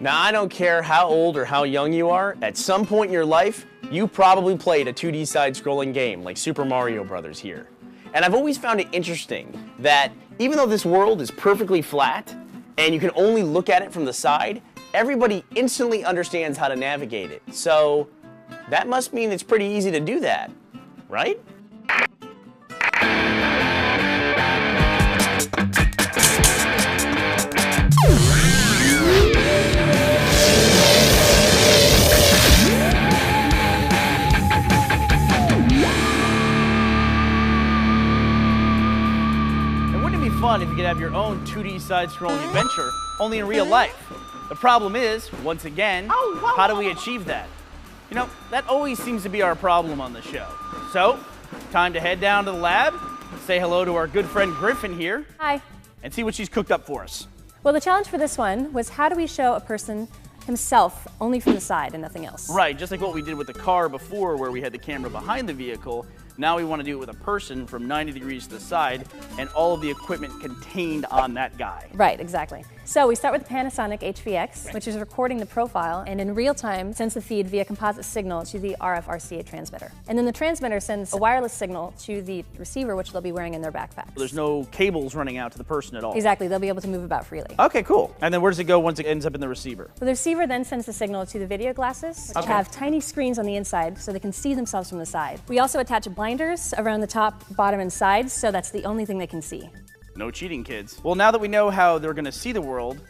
Now, I don't care how old or how young you are, at some point in your life, you probably played a 2D side-scrolling game like Super Mario Brothers here. And I've always found it interesting that even though this world is perfectly flat and you can only look at it from the side, everybody instantly understands how to navigate it. So that must mean it's pretty easy to do that, right? Fun if you could have your own 2D side-scrolling adventure, only in real life. The problem is, once again, how do we achieve that? You know, that always seems to be our problem on the show. So, time to head down to the lab, say hello to our good friend Griffin here. Hi. And see what she's cooked up for us. Well, the challenge for this one was how do we show a person himself only from the side and nothing else? Right, just like what we did with the car before where we had the camera behind the vehicle. Now we want to do it with a person from 90 degrees to the side and all of the equipment contained on that guy. Right, exactly. So we start with the Panasonic HVX, which is recording the profile and in real time sends the feed via composite signal to the RF-RCA transmitter. And then the transmitter sends a wireless signal to the receiver, which they'll be wearing in their backpacks. There's no cables running out to the person at all. Exactly, they'll be able to move about freely. Okay, cool. And then where does it go once it ends up in the receiver? Well, the receiver then sends the signal to the video glasses, which have tiny screens on the inside so they can see themselves from the side. We also attach blinders around the top, bottom, and sides, so that's the only thing they can see. No cheating, kids. Well, now that we know how they're going to see the world,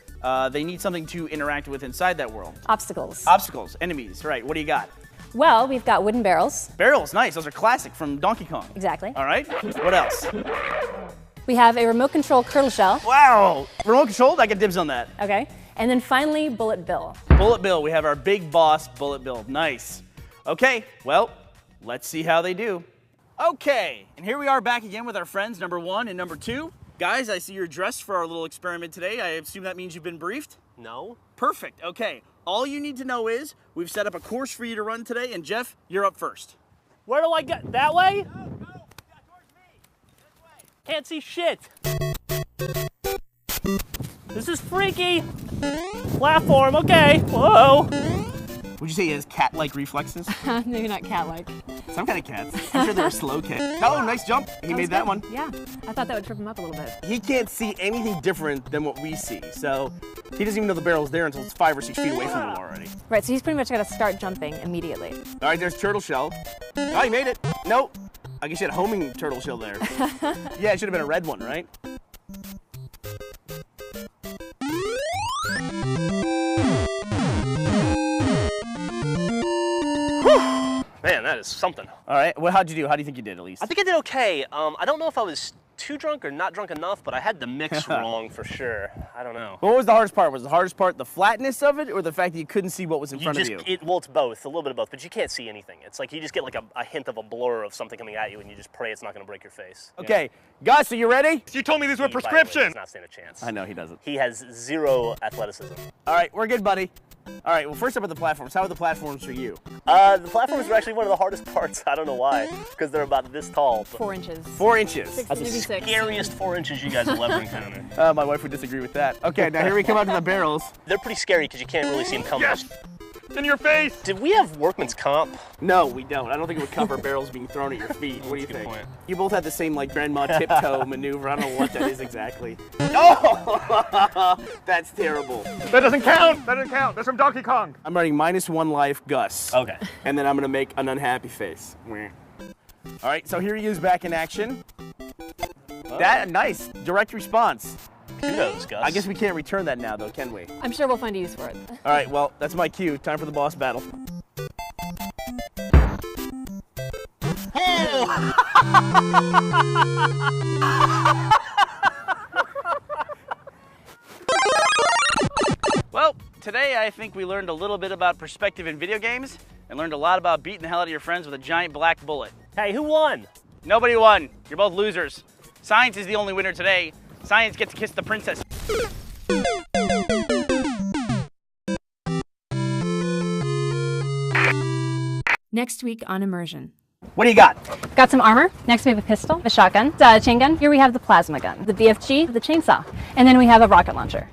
they need something to interact with inside that world. Obstacles. Obstacles, enemies, right. What do you got? Well, we've got wooden barrels. Barrels, nice. Those are classic from Donkey Kong. Exactly. All right. What else? We have a remote control turtle shell. Wow. Remote controlled? I get dibs on that. Okay. And then finally, Bullet Bill. Bullet Bill. We have our big boss, Bullet Bill. Nice. Okay, well, let's see how they do. Okay, and here we are back again with our friends, number 1 and number 2. Guys, I see you're dressed for our little experiment today. I assume that means you've been briefed? No. Perfect, okay. All you need to know is we've set up a course for you to run today, and Jeff, you're up first. Where do I get? That way? No, yeah, towards me. This way. Can't see shit. This is freaky. Platform, okay. Whoa. Would you say he has cat-like reflexes? Maybe not cat-like. Some kind of cats. I'm sure they're slow cats. Oh, nice jump. He made that one. Yeah, I thought that would trip him up a little bit. He can't see anything different than what we see, so he doesn't even know the barrel's there until it's 5 or 6 feet away from him already. Right, so he's pretty much got to start jumping immediately. All right, there's turtle shell. Oh, he made it. Nope. I guess you had homing turtle shell there. Yeah, it should have been a red one, right? Man, that is something. All right, well, how'd you do? How do you think you did, at least? I think I did okay. I don't know if I was too drunk or not drunk enough, but I had the mix wrong for sure. I don't know. What was the hardest part? Was the hardest part the flatness of it or the fact that you couldn't see what was in front of you? Well, it's both, a little bit of both, but you can't see anything. It's like you just get like a hint of a blur of something coming at you and you just pray it's not going to break your face. Okay, Gus, are you ready? You told me these were He, by the way, prescription. does not stand a chance. I know he doesn't. He has zero athleticism. All right, we're good, buddy. All right, well, first up at the platforms. How are the platforms for you? The platforms are actually one of the hardest parts. I don't know why, because they're about this tall. 4 inches. 4 inches. Six, That's maybe the 6. scariest 4 inches you guys will ever encounter. My wife would disagree with that. Okay, now here we come out to the barrels. They're pretty scary because you can't really see them coming. Yes. In your face. Did we have workman's comp? No, we don't. I don't think it would cover barrels being thrown at your feet. What do you That's a good think? point. You both had the same like grandma tiptoe maneuver. I don't know what that is exactly. Oh, that's terrible. That doesn't count. That doesn't count. That's from Donkey Kong. I'm writing -1 life, Gus. Okay. And then I'm gonna make an unhappy face. All right, so here he is back in action. That nice direct response. Kudos, Gus. I guess we can't return that now, though, can we? I'm sure we'll find a use for it. All right, well, that's my cue. Time for the boss battle. Well, today I think we learned a little bit about perspective in video games and learned a lot about beating the hell out of your friends with a giant black bullet. Hey, who won? Nobody won. You're both losers. Science is the only winner today. Science gets to kiss the princess. Next week on Immersion. What do you got? Got some armor. Next we have a pistol, a shotgun, a chain gun. Here we have the plasma gun, the BFG, the chainsaw, and then we have a rocket launcher.